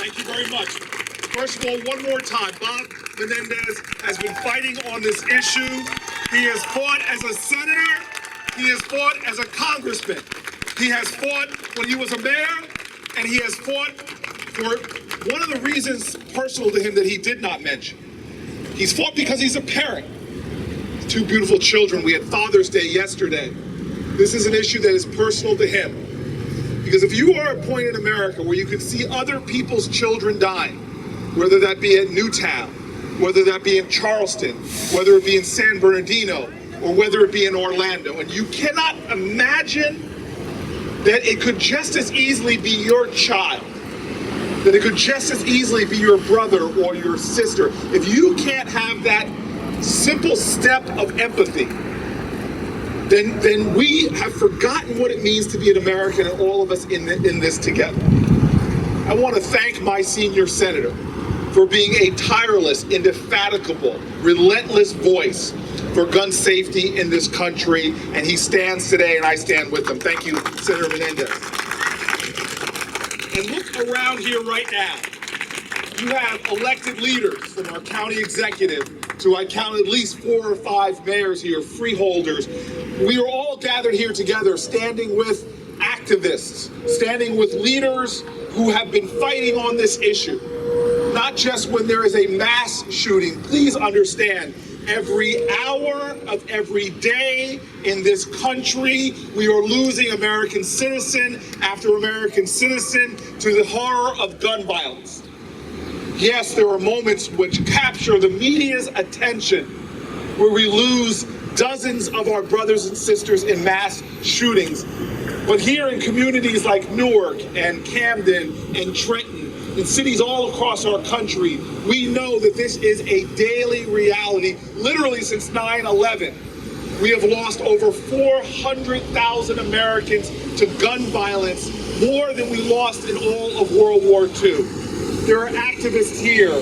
Thank you very much. First of all, one more time, Bob Menendez has been fighting on this issue. He has fought as a senator. He has fought as a congressman. He has fought when he was a mayor, and he has fought for one of the reasons personal to him that he did not mention. He's fought because he's a parent. Two beautiful children. We had Father's Day yesterday. This is an issue that is personal to him. Because if you are a point in America where you can see other people's children dying, whether that be at Newtown, whether that be in Charleston, whether it be in San Bernardino, or whether it be in Orlando, and you cannot imagine that it could just as easily be your child, that it could just as easily be your brother or your sister. If you can't have that simple step of empathy, then we have forgotten what it means to be an American, and all of us in this together. I want to thank my senior senator for being a tireless, indefatigable, relentless voice for gun safety in this country, and he stands today, and I stand with him. Thank you, Senator Menendez. And look around here right now. You have elected leaders from our county executive to, I count at least 4 or 5 mayors here, freeholders. We are all gathered here together, standing with activists, standing with leaders who have been fighting on this issue. Not just when there is a mass shooting. Please understand, every hour of every day in this country, we are losing American citizen after American citizen to the horror of gun violence. Yes, there are moments which capture the media's attention where we lose dozens of our brothers and sisters in mass shootings. But here in communities like Newark and Camden and Trenton, in cities all across our country, we know that this is a daily reality. Literally since 9/11, we have lost over 400,000 Americans to gun violence, more than we lost in all of World War II. There are activists here,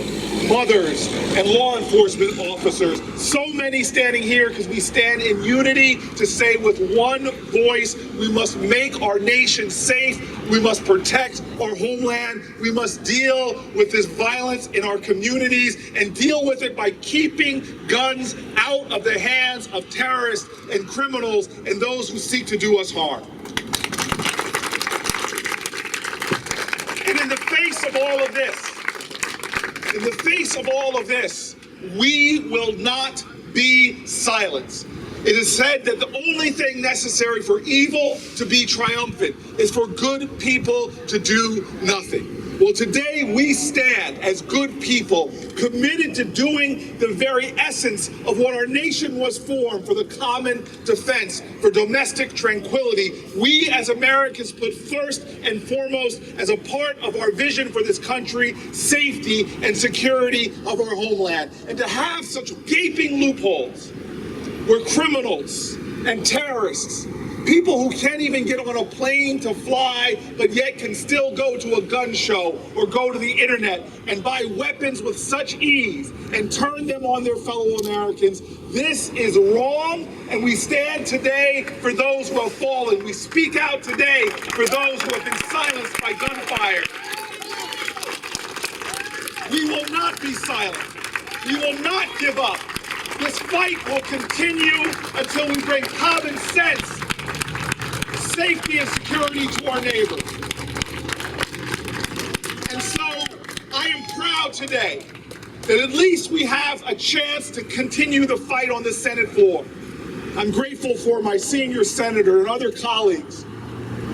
mothers, and law enforcement officers. So many standing here because we stand in unity to say with one voice, we must make our nation safe. We must protect our homeland. We must deal with this violence in our communities and deal with it by keeping guns out of the hands of terrorists and criminals and those who seek to do us harm. And in the face of all of this, we will not be silenced. It is said that the only thing necessary for evil to be triumphant is for good people to do nothing. Well, today we stand as good people, committed to doing the very essence of what our nation was formed for, the common defense, for domestic tranquility. We as Americans put first and foremost as a part of our vision for this country, safety and security of our homeland. And to have such gaping loopholes where criminals and terrorists, people who can't even get on a plane to fly, but yet can still go to a gun show or go to the internet and buy weapons with such ease and turn them on their fellow Americans. This is wrong, and we stand today for those who have fallen. We speak out today for those who have been silenced by gunfire. We will not be silent. We will not give up. This fight will continue until we bring common sense, safety and security to our neighbors. And so I am proud today that at least we have a chance to continue the fight on the Senate floor. I'm grateful for my senior senator and other colleagues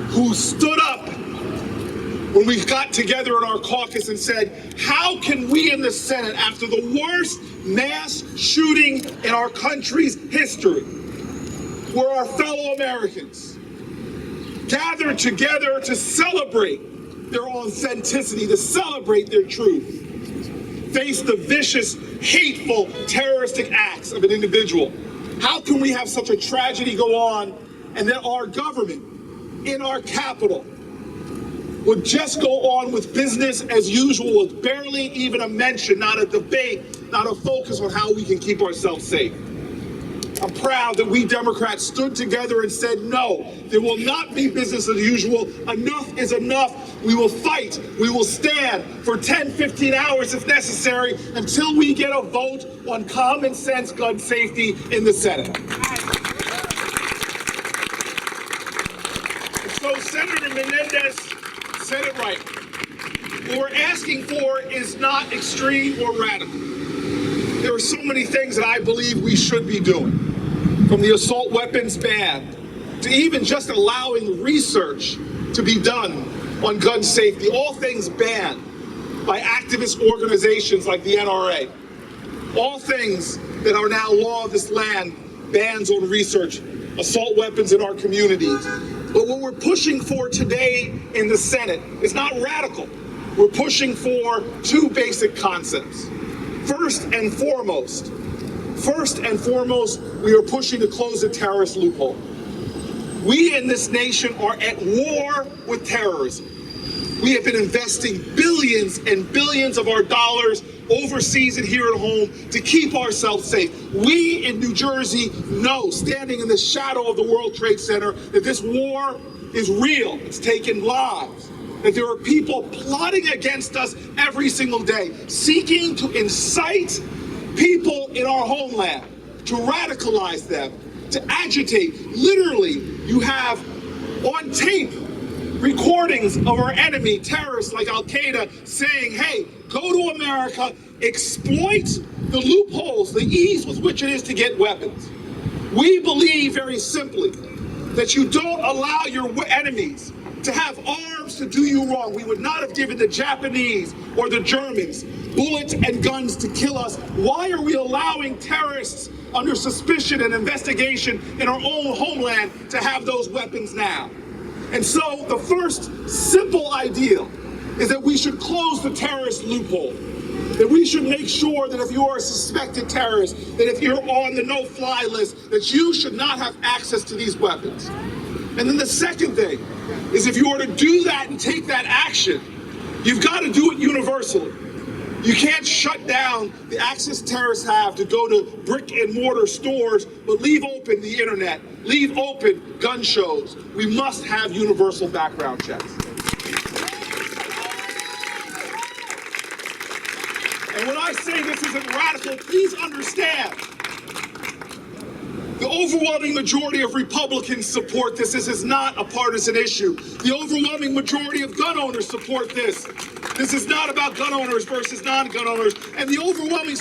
who stood up when we got together in our caucus and said, how can we in the Senate, after the worst mass shooting in our country's history, where our fellow Americans gathered together to celebrate their authenticity, to celebrate their truth, face the vicious, hateful, terroristic acts of an individual? How can we have such a tragedy go on and that our government in our capital would just go on with business as usual, with barely even a mention, not a debate, not a focus on how we can keep ourselves safe? I'm proud that we Democrats stood together and said, no, there will not be business as usual. Enough is enough. We will fight. We will stand for 10, 15 hours if necessary until we get a vote on common sense gun safety in the Senate. So Senator Menendez said it right. What we're asking for is not extreme or radical. There are so many things that I believe we should be doing, from the assault weapons ban to even just allowing research to be done on gun safety, all things banned by activist organizations like the NRA. All things that are now law of this land, bans on research, assault weapons in our communities. But what we're pushing for today in the Senate is not radical. We're pushing for two basic concepts. First and foremost, we are pushing to close the terrorist loophole. We in this nation are at war with terrorism. We have been investing billions and billions of our dollars overseas and here at home to keep ourselves safe. We in New Jersey know, standing in the shadow of the World Trade Center, that this war is real. It's taken lives. That there are people plotting against us every single day, seeking to incite people in our homeland, to radicalize them, to agitate. Literally, you have on tape recordings of our enemy, terrorists like Al-Qaeda, saying, hey, go to America, exploit the loopholes, the ease with which it is to get weapons. We believe very simply that you don't allow your enemies to have arms to do you wrong. We would not have given the Japanese or the Germans bullets and guns to kill us. Why are we allowing terrorists under suspicion and investigation in our own homeland to have those weapons now? And so the first simple ideal is that we should close the terrorist loophole. That we should make sure that if you are a suspected terrorist, that if you're on the no-fly list, that you should not have access to these weapons. And then the second thing is, if you are to do that and take that action, you've got to do it universally. You can't shut down the access terrorists have to go to brick and mortar stores, but leave open the internet, leave open gun shows. We must have universal background checks. And when I say this isn't radical, please understand, the overwhelming majority of Republicans support this. This is not a partisan issue. The overwhelming majority of gun owners support this. This is not about gun owners versus non-gun owners. And the overwhelming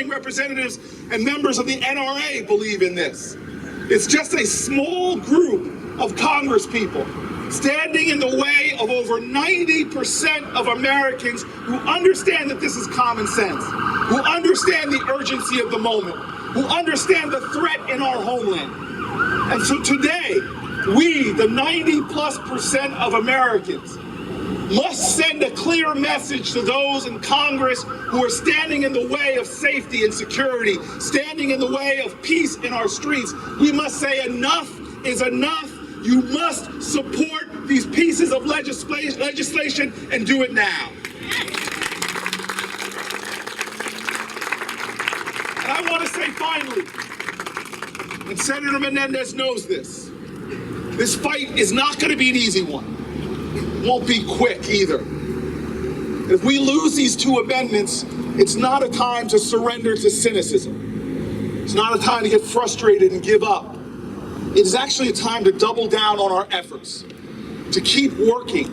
representatives and members of the NRA believe in this. It's just a small group of Congress people standing in the way of over 90% of Americans who understand that this is common sense, who understand the urgency of the moment, who understand the threat in our homeland. And so today, we, the 90+% of Americans, must send a clear message to those in Congress who are standing in the way of safety and security, standing in the way of peace in our streets. We must say enough is enough. You must support these pieces of legislation and do it now. And I want to say finally, and Senator Menendez knows this fight is not going to be an easy one. It won't be quick either. If we lose these two amendments, it's not a time to surrender to cynicism. It's not a time to get frustrated and give up. It is actually a time to double down on our efforts, to keep working,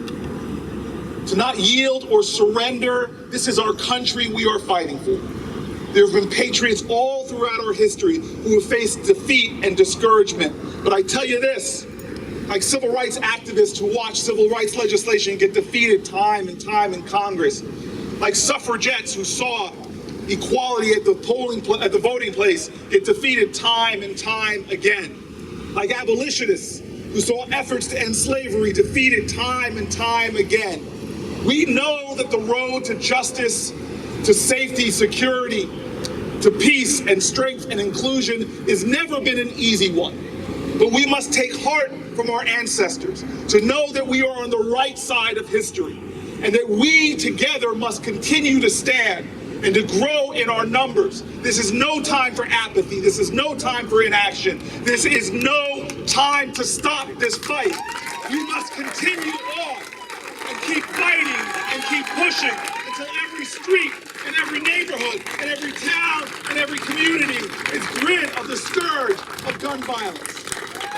to not yield or surrender. This is our country we are fighting for. There have been patriots all throughout our history who have faced defeat and discouragement. But I tell you this, like civil rights activists who watch civil rights legislation get defeated time and time in Congress, like suffragettes who saw equality at the voting place get defeated time and time again, like abolitionists who saw efforts to end slavery defeated time and time again. We know that the road to justice, to safety, security, to peace and strength and inclusion has never been an easy one. But we must take heart from our ancestors to know that we are on the right side of history and that we together must continue to stand and to grow in our numbers. This is no time for apathy. This is no time for inaction. This is no time to stop this fight. We must continue on and keep fighting and keep pushing until every street and every neighborhood and every town and every community is rid of the scourge of gun violence.